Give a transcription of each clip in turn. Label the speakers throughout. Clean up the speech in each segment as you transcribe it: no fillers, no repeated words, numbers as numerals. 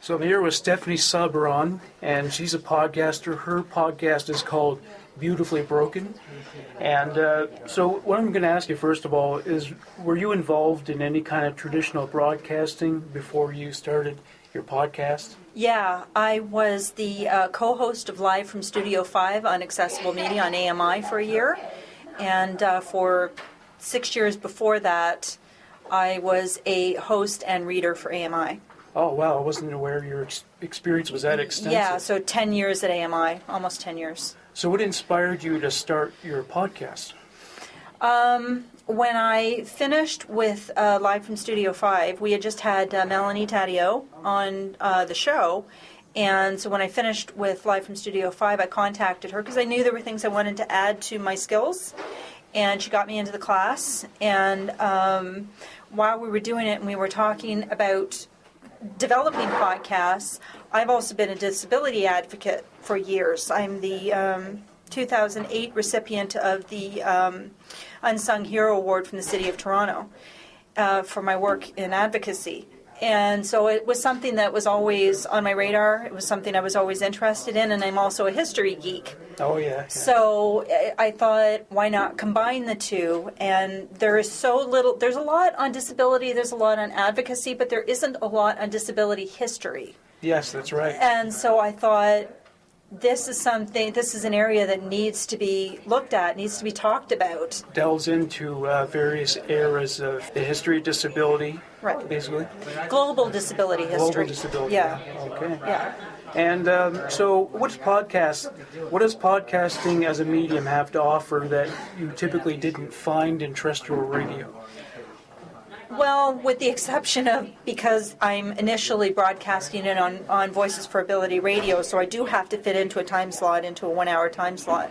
Speaker 1: So I'm here with Stephanie Sebaran, and she's a podcaster. Her podcast is called Beautifully Broken. And so what I'm going to ask you first of all is, were you involved in any kind of traditional broadcasting before you started your podcast?
Speaker 2: Yeah, I was the co-host of Live from Studio 5 on Accessible Media on AMI for a year. And for 6 years before that, I was a host and reader for AMI.
Speaker 1: Oh, wow. I wasn't aware your experience was that extensive.
Speaker 2: Yeah, so 10 years at AMI, almost 10 years.
Speaker 1: So what inspired you to start your podcast?
Speaker 2: When I finished with Live from Studio 5, we had just had Melanie Taddeo on the show. And so when I finished with Live from Studio 5, I contacted her because I knew there were things I wanted to add to my skills. And she got me into the class. And while we were doing it and we were talking about developing podcasts, I've also been a disability advocate for years. I'm the 2008 recipient of the Unsung Hero Award from the City of Toronto for my work in advocacy. And so it was something that was always on my radar. It was something I was always interested in, and I'm also a history geek.
Speaker 1: Oh, yeah.
Speaker 2: So I thought, why not combine the two? And there is so little, there's a lot on disability, there's a lot on advocacy, but there isn't a lot on disability history.
Speaker 1: Yes, that's right.
Speaker 2: And so I thought, this is an area that needs to be looked at, needs to be talked about.
Speaker 1: Delves into various eras of the history of disability,
Speaker 2: right?
Speaker 1: Basically.
Speaker 2: Global disability history.
Speaker 1: Global disability.
Speaker 2: Yeah.
Speaker 1: Okay.
Speaker 2: Yeah.
Speaker 1: And so what does podcasting as a medium have to offer that you typically didn't find in terrestrial radio?
Speaker 2: Well, with the exception of, because I'm initially broadcasting it on Voices for Ability radio, so I do have to fit into a time slot, into a 1 hour time slot.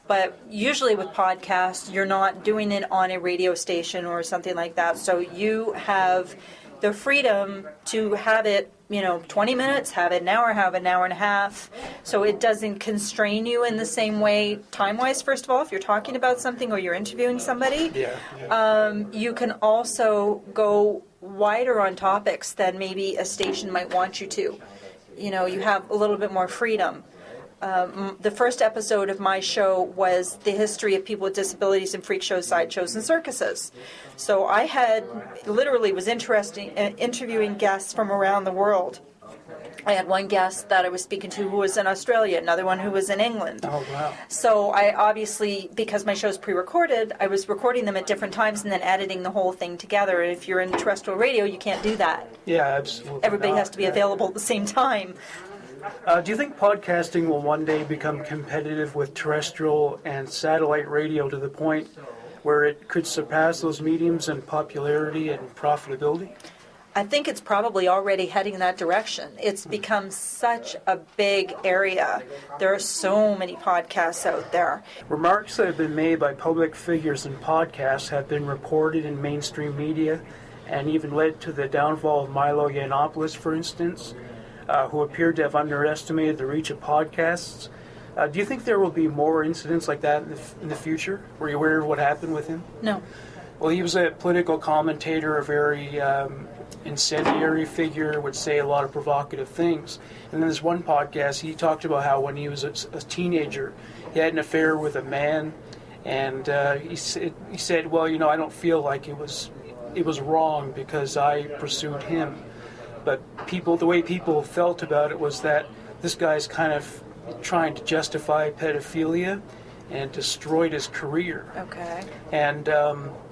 Speaker 2: But usually with podcasts, you're not doing it on a radio station or something like that. So you have the freedom to have it, 20 minutes, have it an hour, have an hour and a half. So it doesn't constrain you in the same way, time-wise, first of all, if you're talking about something or you're interviewing somebody. You can also go wider on topics than maybe a station might want you to. You have a little bit more freedom. The first episode of my show was the history of people with disabilities in freak shows, sideshows, and circuses. So I was interviewing guests from around the world. I had one guest that I was speaking to who was in Australia, another one who was in England.
Speaker 1: Oh, wow.
Speaker 2: So I obviously, because my show's pre-recorded, I was recording them at different times and then editing the whole thing together. And if you're in terrestrial radio, you can't do that.
Speaker 1: Yeah, absolutely.
Speaker 2: Everybody has to be available at the same time.
Speaker 1: Do you think podcasting will one day become competitive with terrestrial and satellite radio to the point where it could surpass those mediums in popularity and profitability?
Speaker 2: I think it's probably already heading in that direction. It's become such a big area. There are so many podcasts out there.
Speaker 1: Remarks that have been made by public figures in podcasts have been reported in mainstream media and even led to the downfall of Milo Yiannopoulos, for instance, who appeared to have underestimated the reach of podcasts. Do you think there will be more incidents like that in the future? Were you aware of what happened with him?
Speaker 2: No.
Speaker 1: Well, he was a political commentator, a very incendiary figure, would say a lot of provocative things. And in this one podcast, he talked about how when he was a teenager, he had an affair with a man, and he said, well, I don't feel like it was wrong because I pursued him. But the way people felt about it was that this guy's kind of trying to justify pedophilia and destroyed his career.
Speaker 2: Okay.
Speaker 1: And,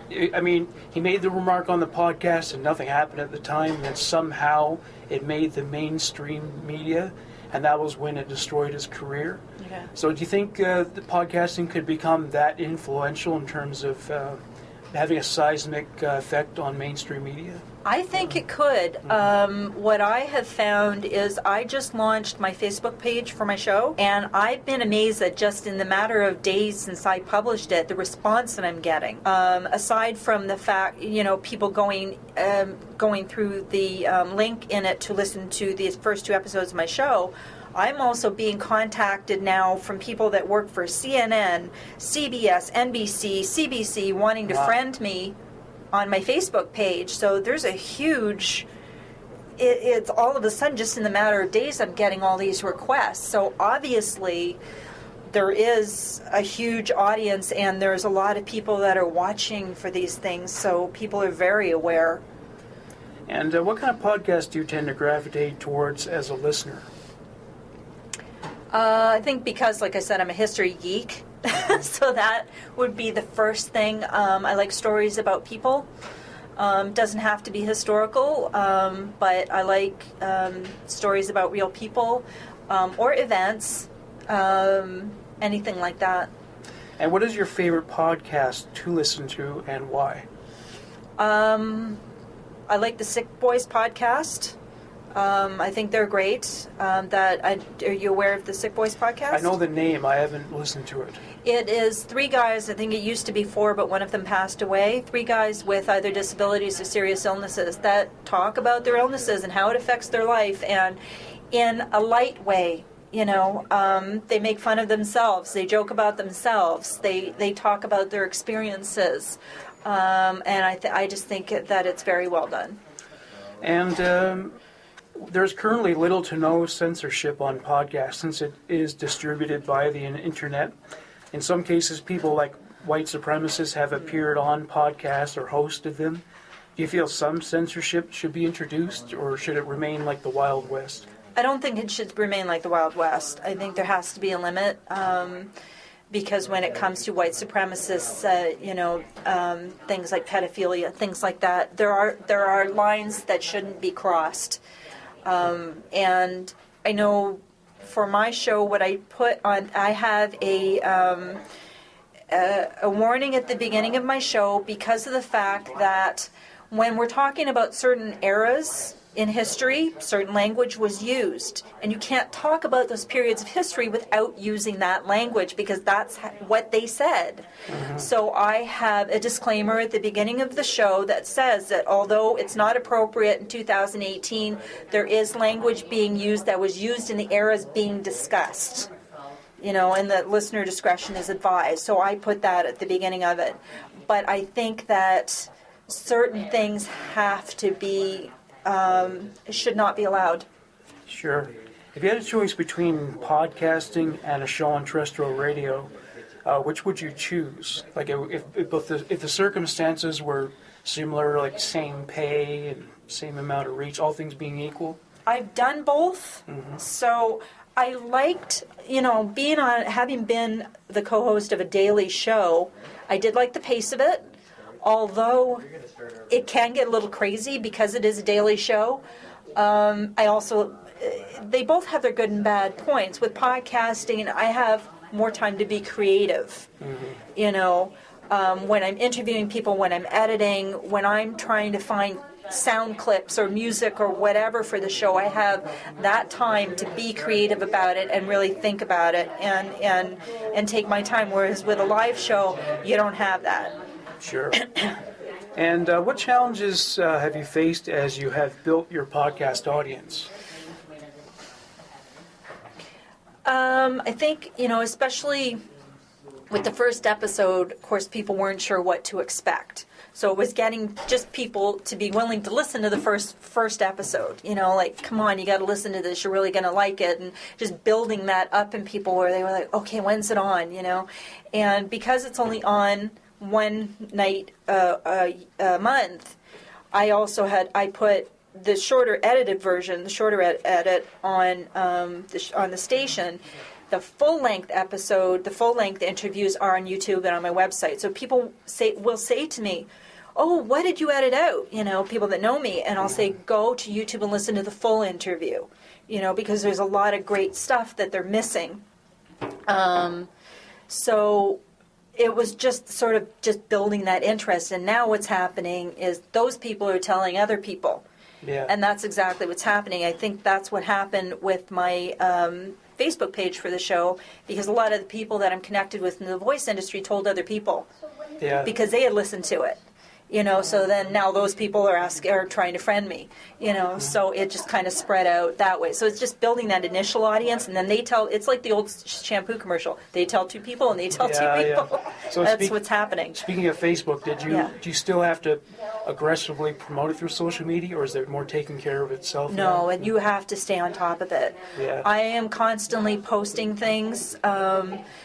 Speaker 1: he made the remark on the podcast and nothing happened at the time, and then somehow it made the mainstream media, and that was when it destroyed his career.
Speaker 2: Okay.
Speaker 1: So do you think the podcasting could become that influential in terms of having a seismic effect on mainstream media?
Speaker 2: I think it could. What I have found is I just launched my Facebook page for my show, and I've been amazed that just in the matter of days since I published it, the response that I'm getting. Aside from the fact, people going through the link in it to listen to the first 2 episodes of my show, I'm also being contacted now from people that work for CNN, CBS, NBC, CBC, wanting to friend me on my Facebook page. So there's a huge it's all of a sudden, just in the matter of days, I'm getting all these requests. So obviously, there is a huge audience, and there's a lot of people that are watching for these things. So people are very aware.
Speaker 1: And what kind of podcast do you tend to gravitate towards as a listener?
Speaker 2: I think because, like I said, I'm a history geek, so that would be the first thing. I like stories about people. Doesn't have to be historical, but I like stories about real people or events, anything like that.
Speaker 1: And what is your favorite podcast to listen to, and why?
Speaker 2: I like the Sick Boys podcast. I think they're great. Are you aware of the Sick Boys podcast?
Speaker 1: I know the name. I haven't listened to it.
Speaker 2: It is 3 guys. I think it used to be 4, but one of them passed away. 3 guys with either disabilities or serious illnesses that talk about their illnesses and how it affects their life, and in a light way. They make fun of themselves. They joke about themselves. They talk about their experiences, and I just think that it's very well done.
Speaker 1: And there's currently little to no censorship on podcasts since it is distributed via the internet. In some cases, people like white supremacists have appeared on podcasts or hosted them. Do you feel some censorship should be introduced, or should it remain like the Wild West?
Speaker 2: I don't think it should remain like the Wild West. I think there has to be a limit, because when it comes to white supremacists, things like pedophilia, things like that, there are lines that shouldn't be crossed. And I know for my show, what I put on, I have a warning at the beginning of my show because of the fact that when we're talking about certain eras in history, certain language was used. And you can't talk about those periods of history without using that language because that's what they said. Mm-hmm. So I have a disclaimer at the beginning of the show that says that although it's not appropriate in 2018, there is language being used that was used in the eras being discussed. And the listener discretion is advised. So I put that at the beginning of it. But I think that certain things have to be should not be allowed.
Speaker 1: Sure. If you had a choice between podcasting and a show on terrestrial radio, which would you choose? Like if the circumstances were similar, like same pay and same amount of reach, all things being equal?
Speaker 2: I've done both. Mm-hmm. So I liked, having been the co-host of a daily show, I did like the pace of it. Although it can get a little crazy because it is a daily show, they both have their good and bad points. With podcasting, I have more time to be creative. Mm-hmm. When I'm interviewing people, when I'm editing, when I'm trying to find sound clips or music or whatever for the show, I have that time to be creative about it and really think about it and take my time. Whereas with a live show, you don't have that.
Speaker 1: Sure. And what challenges have you faced as you have built your podcast audience?
Speaker 2: I think, especially with the first episode, of course, people weren't sure what to expect. So it was getting just people to be willing to listen to the first episode. Come on, you got to listen to this. You're really going to like it. And just building that up in people where they were like, okay, when's it on? And because it's only on one night a month, I put the shorter edited version, the shorter edit on the station. The full-length episode, the full-length interviews are on YouTube and on my website. So people will say to me, oh, what did you edit out? People that know me. And I'll say, go to YouTube and listen to the full interview, because there's a lot of great stuff that they're missing. So it was just sort of just building that interest. And now what's happening is those people are telling other people.
Speaker 1: Yeah.
Speaker 2: And that's exactly what's happening. I think that's what happened with my Facebook page for the show, because a lot of the people that I'm connected with in the voice industry told other people.
Speaker 1: Yeah.
Speaker 2: Because they had listened to it. So then now those people are trying to friend me, so it just kind of spread out that way. So it's just building that initial audience, and then it's like the old shampoo commercial. They tell two people and they tell two people.
Speaker 1: Yeah. So
Speaker 2: that's what's happening.
Speaker 1: Speaking of Facebook, do you still have to aggressively promote it through social media, or is it more taking care of itself?
Speaker 2: No, and you have to stay on top of it.
Speaker 1: Yeah.
Speaker 2: I am constantly posting things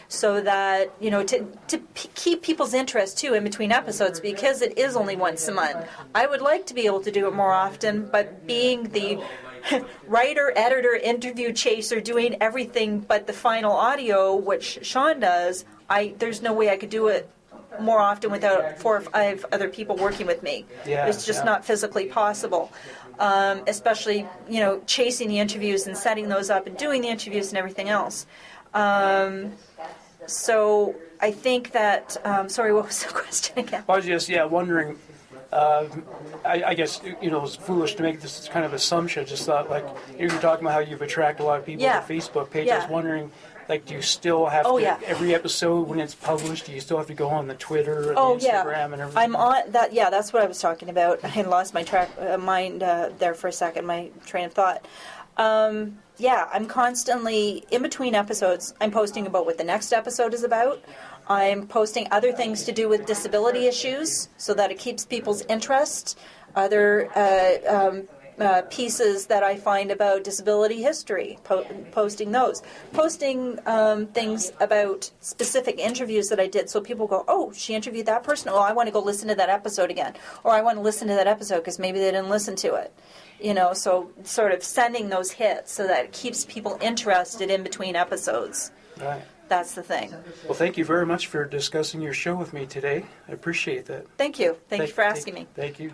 Speaker 2: so that, to keep people's interest, too, in between episodes, because it is only once a month. I would like to be able to do it more often, but being the writer, editor, interview chaser, doing everything but the final audio, which Sean does, there's no way I could do it more often without 4 or 5 other people working with me.
Speaker 1: Yeah,
Speaker 2: it's just not physically possible. Especially, chasing the interviews and setting those up and doing the interviews and everything else. So I think that, sorry, what was the question again?
Speaker 1: I was just, wondering, I guess, it's foolish to make this kind of assumption. Just thought, like, you're talking about how you've attracted a lot of people to the Facebook page. I was wondering, like, do you still have to, every episode when it's published, do you still have to go on the Twitter and the Instagram and everything?
Speaker 2: I'm on that. Yeah, that's what I was talking about. I lost my mind there for a second, my train of thought. I'm constantly, in between episodes, I'm posting about what the next episode is about. I'm posting other things to do with disability issues so that it keeps people's interest. Other pieces that I find about disability history, posting those. Posting things about specific interviews that I did, so people go, oh, she interviewed that person? Oh, I want to go listen to that episode again. Or I want to listen to that episode because maybe they didn't listen to it. So sort of sending those hits so that it keeps people interested in between episodes.
Speaker 1: Right.
Speaker 2: That's the thing.
Speaker 1: Well, thank you very much for discussing your show with me today. I appreciate that.
Speaker 2: Thank you. Thank you for asking me.
Speaker 1: Thank you.